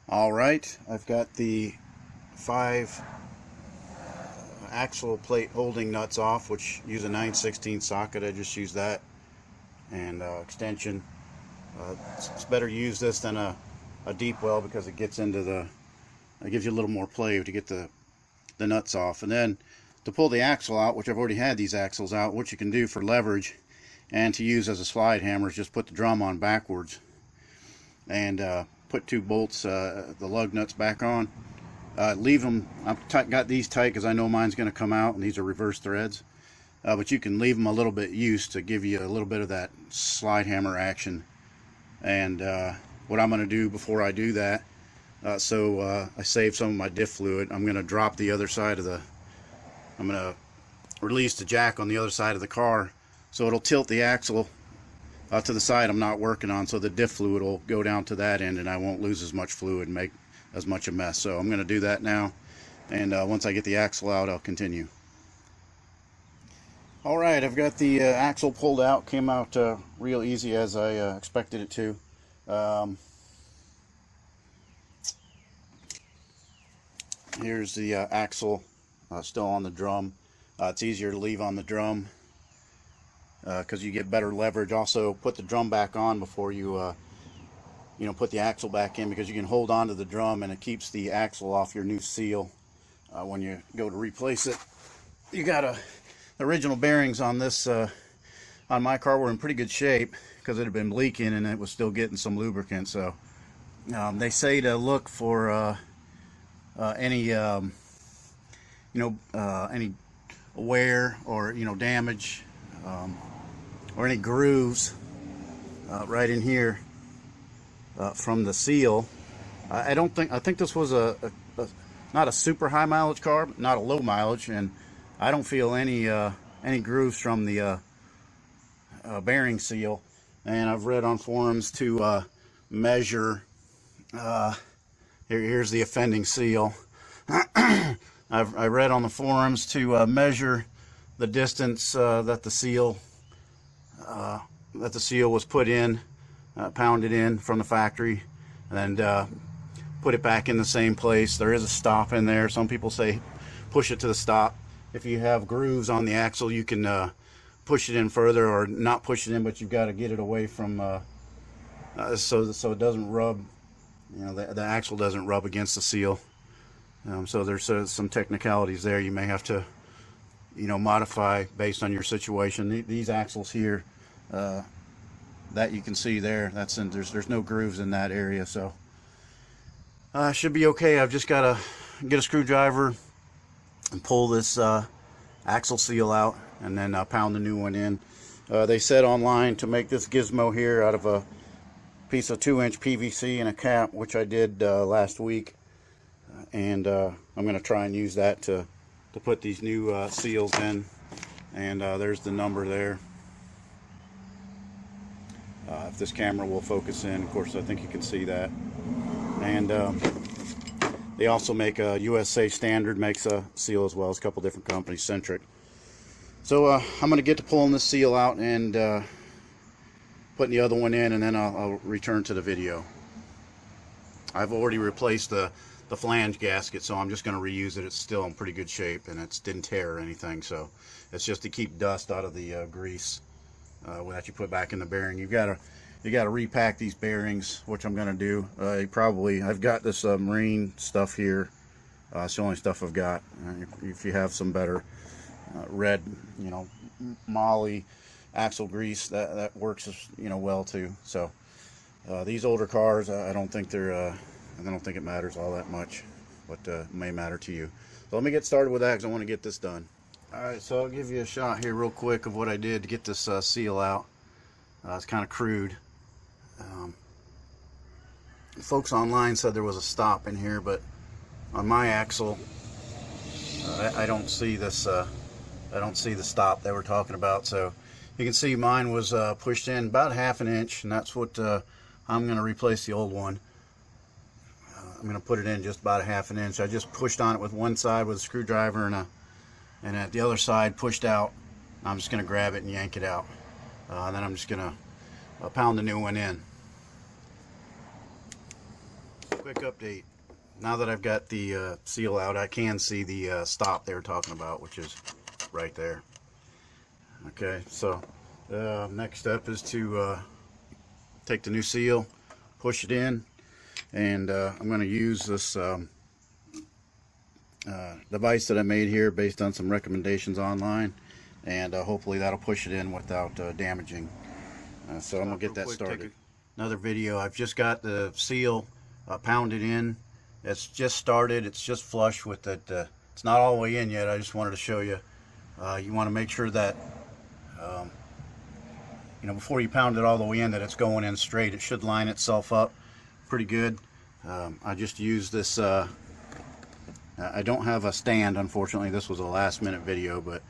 Alright, I've got the 5 axle plate holding nuts off, which use a 9/16 socket. I just use that and extension. It's better to use this than a deep well because it gets into it gives you a little more play to get the nuts off. And then to pull the axle out, which I've already had these axles out, what you can do for leverage and to use as a slide hammer is just put the drum on backwards and put 2 bolts, the lug nuts back on. Leave them, I've got these tight because I know mine's going to come out, and these are reverse threads. But you can leave them a little bit used to give you a little bit of that slide hammer action. And what I'm going to do before I do that, so I save some of my diff fluid, I'm going to drop the other side of I'm going to release the jack on the other side of the car, so it'll tilt the axle to the side I'm not working on, so the diff fluid will go down to that end and I won't lose as much fluid and make as much a mess. So I'm going to do that now, and once I get the axle out, I'll continue. Alright, I've got the axle pulled out. Came out real easy as I expected it to. Here's the axle still on the drum. It's easier to leave on the drum because you get better leverage. Also, put the drum back on before you put the axle back in, because you can hold on to the drum and it keeps the axle off your new seal when you go to replace it. You got the original bearings on this on my car were in pretty good shape because it had been leaking and it was still getting some lubricant. So they say to look for any any wear or damage or any grooves right in here from the seal. I think this was not a super high mileage car, but not a low mileage, and I don't feel any grooves from the bearing seal. And I've read on forums to measure. Here's the offending seal. I read on the forums to measure the distance that the seal was put in, pounded in from the factory, and put it back in the same place. There is a stop in there. Some people say push it to the stop. If you have grooves on the axle, you can push it in further, or not push it in, but you've got to get it away from so it doesn't rub. The axle doesn't rub against the seal. So there's some technicalities there you may have to modify based on your situation. These axles here that you can see there, there's no grooves in that area, so should be okay. I've just got to get a screwdriver and pull this axle seal out, and then pound the new one in. They said online to make this gizmo here out of a piece of 2-inch PVC and a cap, which I did last week, and I'm going to try and use that to put these new seals in. And there's the number there. If this camera will focus in, of course, I think you can see that. And they also make a USA Standard makes a seal as well as a couple different companies, Centric. So I'm going to get to pulling this seal out and putting the other one in, and then I'll return to the video. I've already replaced the flange gasket, so I'm just going to reuse it. It's still in pretty good shape, and it didn't tear or anything, so it's just to keep dust out of the grease that you put back in the bearing. You got to repack these bearings, which I'm going to do. I've got this marine stuff here. It's the only stuff I've got. If you have some better red, Molly axle grease, that works well too. So these older cars, I don't think it matters all that much, but it may matter to you. So let me get started with that because I want to get this done. Alright, so I'll give you a shot here real quick of what I did to get this seal out. It's kind of crude. Folks online said there was a stop in here, but on my axle I don't see this. I don't see the stop they were talking about. So you can see mine was pushed in about 1/2 inch, and that's what I'm going to replace the old one. I'm going to put it in just about 1/2 inch. I just pushed on it with one side with a screwdriver, and at the other side pushed out. I'm just going to grab it and yank it out. And then I'm just going to pound the new one in. Quick update. Now that I've got the seal out, I can see the stop they were talking about, which is right there. Okay, so next step is to take the new seal, push it in, and I'm going to use this device that I made here based on some recommendations online, and hopefully that'll push it in without damaging. So I'm going to get that started. Another video. I've just got the seal pounded in. It's just started. It's just flush with it. It's not all the way in yet. I just wanted to show you. You want to make sure that you know, before you pound it all the way in, that it's going in straight. It should line itself up pretty good. I just used this. I don't have a stand, unfortunately. This was a last-minute video, but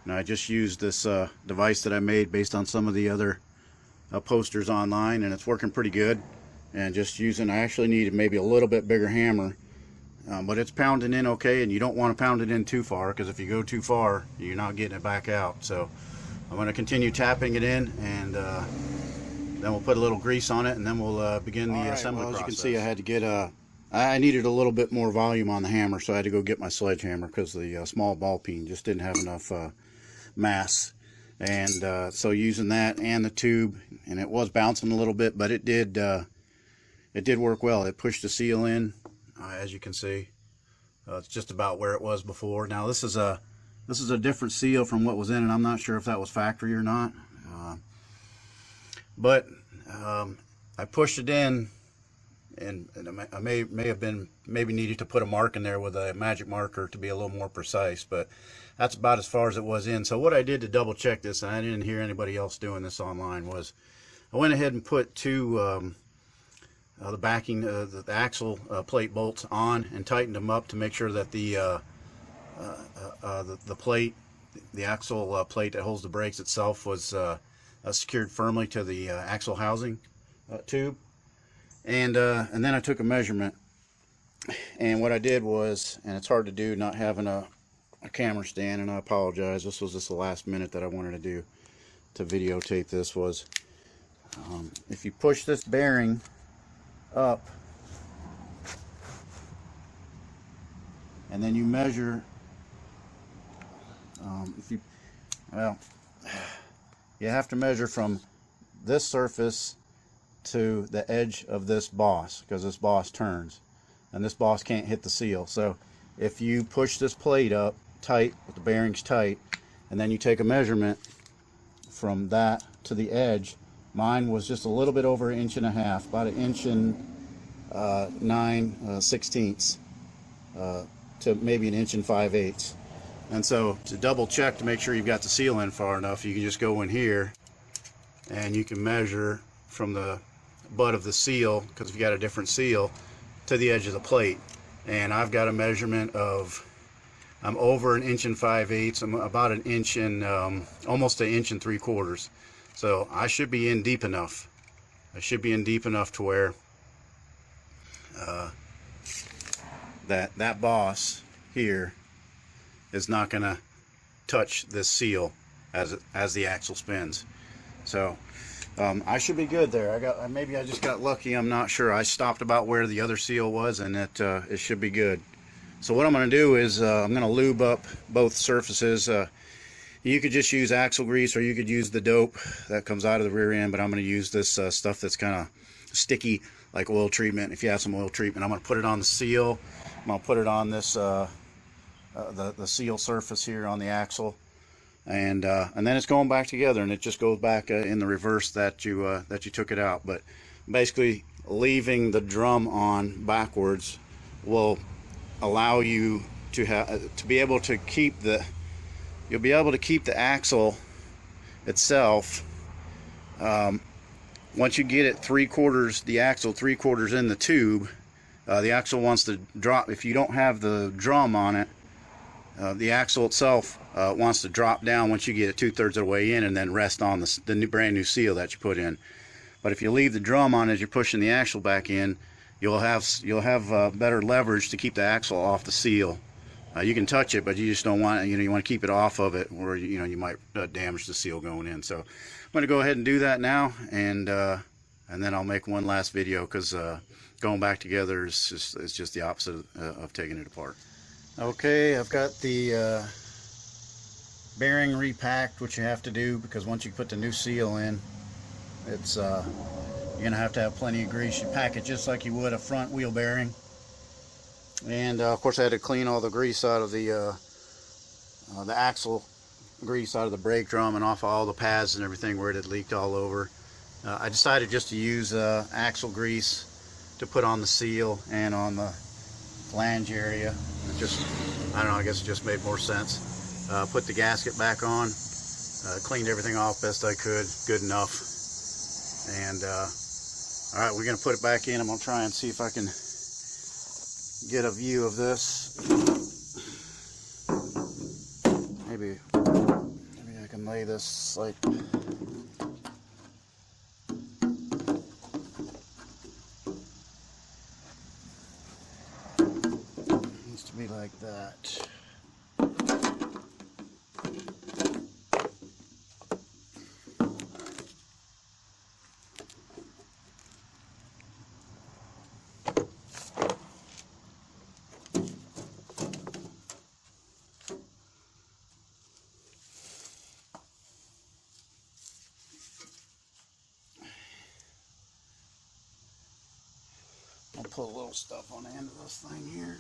you know, I just used this device that I made based on some of the other posters online, and it's working pretty good. And just using, I actually needed maybe a little bit bigger hammer, but it's pounding in okay, and you don't want to pound it in too far, because if you go too far, you're not getting it back out. So I'm going to continue tapping it in, and then we'll put a little grease on it, and then we'll begin the assembly process. As you can see, I had to get I needed a little bit more volume on the hammer, so I had to go get my sledgehammer, because the small ball peen just didn't have enough mass. And so using that and the tube, and it was bouncing a little bit, but it did work well. It pushed the seal in, as you can see. It's just about where it was before. Now this is a different seal from what was in, and I'm not sure if that was factory or not. But I pushed it in, and I may have maybe needed to put a mark in there with a magic marker to be a little more precise, but that's about as far as it was in. So what I did to double check this, and I didn't hear anybody else doing this online, was I went ahead and put two the backing, the axle plate bolts on, and tightened them up to make sure that the plate, the axle plate that holds the brakes itself, was secured firmly to the axle housing tube. And then I took a measurement, and what I did was, and it's hard to do not having a camera stand, and I apologize, this was just the last minute that I wanted to do to videotape this, was if you push this bearing up and then you measure, you have to measure from this surface to the edge of this boss, because this boss turns and this boss can't hit the seal. So if you push this plate up tight with the bearings tight, and then you take a measurement from that to the edge, mine was just a little bit over 1.5 inches, about 1 inch and 9/16 to maybe 1 inch and 5/8. And so to double check to make sure you've got the seal in far enough, you can just go in here and you can measure from the butt of the seal, because if you got a different seal, to the edge of the plate. And I've got a measurement of, I'm over 1 inch and 5/8. I'm about 1 inch and almost 1 inch and 3/4. So I should be in deep enough. I should be in deep enough to where that boss here is not going to touch this seal as the axle spins. So I should be good there. Maybe I just got lucky. I'm not sure. I stopped about where the other seal was, and it should be good. So what I'm going to do is I'm going to lube up both surfaces. You could just use axle grease, or you could use the dope that comes out of the rear end, but I'm going to use this stuff that's kind of sticky, like oil treatment. If you have some oil treatment, I'm going to put it on the seal. I'm going to put it on this the seal surface here on the axle, and then it's going back together, and it just goes back in the reverse that you took it out. But basically, leaving the drum on backwards will allow you to be able to keep the axle itself. Once you get it 3/4, the axle 3/4 in the tube, the axle wants to drop. If you don't have the drum on it, the axle itself wants to drop down once you get it 2/3 of the way in, and then rest on the brand new seal that you put in. But if you leave the drum on as you're pushing the axle back in, you'll have better leverage to keep the axle off the seal. You can touch it, but you just don't want it. You want to keep it off of it, or you might damage the seal going in. So I'm going to go ahead and do that now, and then I'll make one last video, because going back together is just the opposite of taking it apart. Okay, I've got the bearing repacked, which you have to do because once you put the new seal in, it's you're gonna have to have plenty of grease. You pack it just like you would a front wheel bearing. And of course I had to clean all the grease out of the axle grease out of the brake drum and off all the pads and everything where it had leaked all over. I decided just to use axle grease to put on the seal and on the flange area. It just, I don't know, I guess it just made more sense. Put the gasket back on, cleaned everything off best I could, good enough. And all right, we're gonna put it back in. I'm gonna try and see if I can get a view of this. Maybe I can lay this like needs to be like that. I'll put a little stuff on the end of this thing here.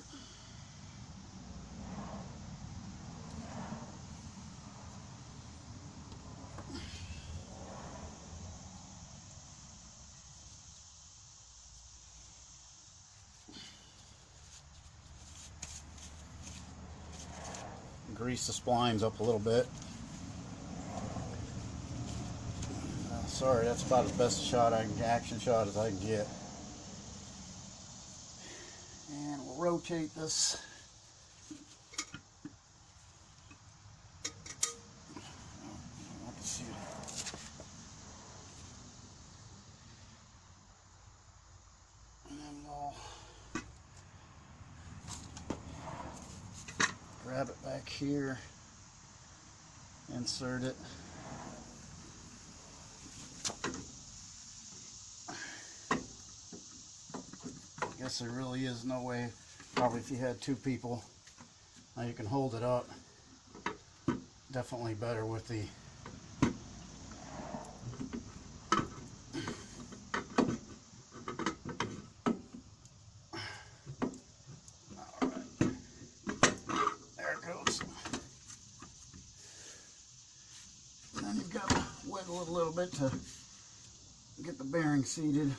Grease the splines up a little bit. Sorry, that's about as best a shot action shot as I can get. And we'll rotate this. And then we'll grab it back here, insert it. I guess there really is no way, probably if you had two people, now you can hold it up. Definitely better with the wiggle it a little bit to get the bearing seated.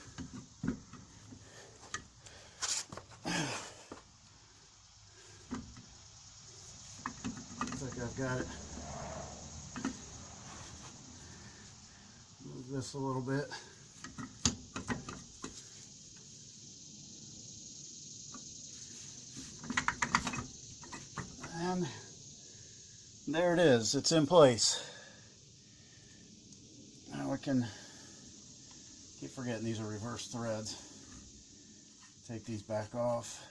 Looks like I've got it. Move this a little bit. And there it is, it's in place. Now we can, keep forgetting these are reverse threads. Take these back off.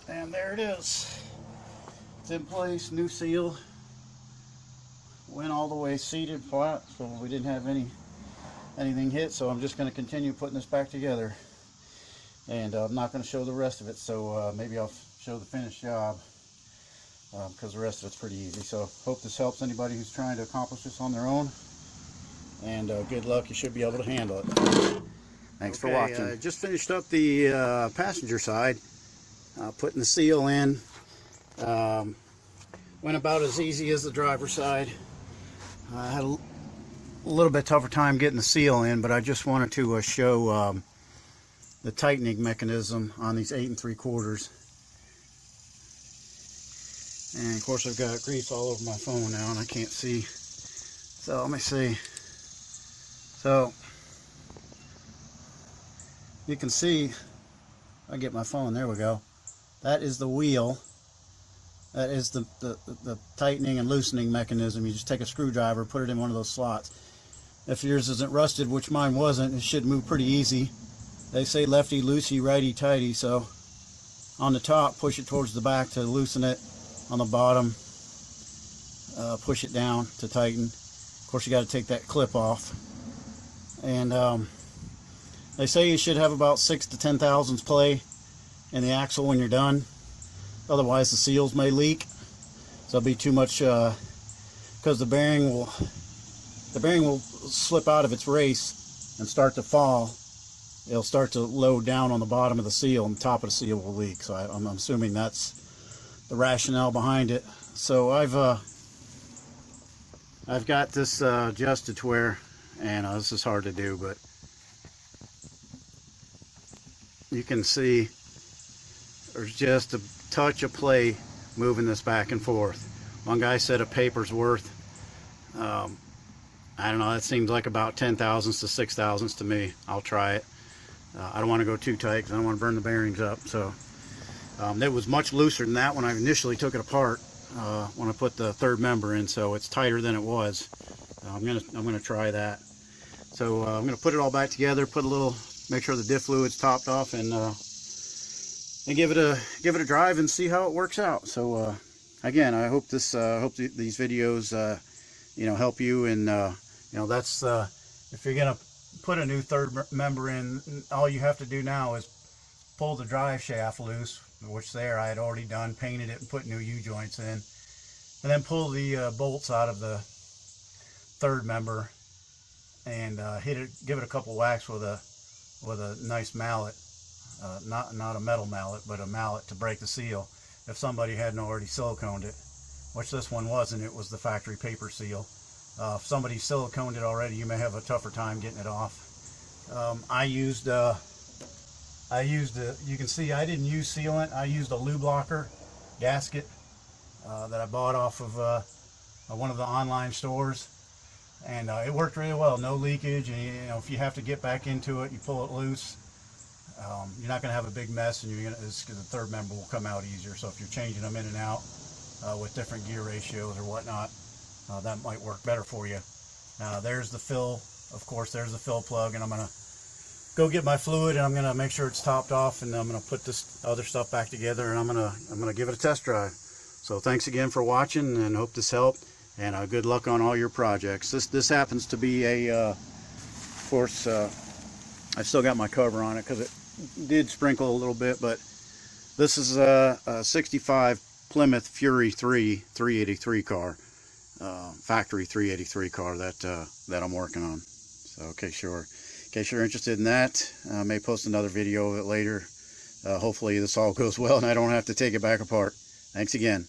And there it is. It's in place, new seal. Went all the way seated flat, so we didn't have anything hit. So I'm just going to continue putting this back together. And I'm not going to show the rest of it, so maybe I'll show the finished job because the rest of it's pretty easy. So hope this helps anybody who's trying to accomplish this on their own. And good luck, you should be able to handle it. Thanks for watching. I just finished up the passenger side. Putting the seal in. Went about as easy as the driver's side. I had a little bit tougher time getting the seal in, but I just wanted to show the tightening mechanism on these 8 3/4. And of course I've got grease all over my phone now and I can't see. So let me see. So you can see, I get my phone, there we go. That is the wheel, That is the tightening and loosening mechanism. You just take a screwdriver, put it in one of those slots. If yours isn't rusted, which mine wasn't, it should move pretty easy. They say lefty loosey, righty tighty, so on the top, push it towards the back to loosen it. On the bottom, push it down to tighten. Of course, you got to take that clip off. And they say you should have about 6 to 10 thousandths play in the axle when you're done. Otherwise, the seals may leak. So it'll be too much, because the bearing will slip out of its race and start to fall. It'll start to load down on the bottom of the seal, and the top of the seal will leak. So I'm assuming that's the rationale behind it. So I've got this adjusted to where, and this is hard to do, but you can see there's just a touch of play moving this back and forth. One guy said a paper's worth, I don't know, that seems like about 10 thousandths to 6 thousandths to me. I'll try it. I don't want to go too tight because I don't want to burn the bearings up. So it was much looser than that when I initially took it apart, when I put the third member in, so it's tighter than it was. I'm gonna try that. So I'm gonna put it all back together, make sure the diff fluid's topped off, and give it a drive and see how it works out. So again, I hope these videos help you, and that's if you're gonna put a new third member in, all you have to do now is pull the drive shaft loose, which I had already done, painted it and put new U-joints in, and then pull the bolts out of the third member and give it a couple whacks with a nice mallet, not a metal mallet, but a mallet to break the seal if somebody hadn't already siliconed it, which this one wasn't. It was the factory paper seal. If somebody siliconed it already, you may have a tougher time getting it off. You can see I didn't use sealant. I used a lube locker gasket that I bought off of one of the online stores, and it worked really well. No leakage, and if you have to get back into it, you pull it loose. You're not going to have a big mess, and the third member will come out easier. So if you're changing them in and out with different gear ratios or whatnot, that might work better for you. There's the fill, of course, there's the fill plug, and I'm going to go get my fluid, and I'm going to make sure it's topped off, and I'm going to put this other stuff back together, and I'm going to give it a test drive. So thanks again for watching, and hope this helped, and good luck on all your projects. This happens to be of course, I've still got my cover on it because it did sprinkle a little bit, but this is a 65 Plymouth Fury 3 383 car. Factory 383 car that I'm working on. So in case you're interested in that, I may post another video of it later. Hopefully this all goes well and I don't have to take it back apart. Thanks again.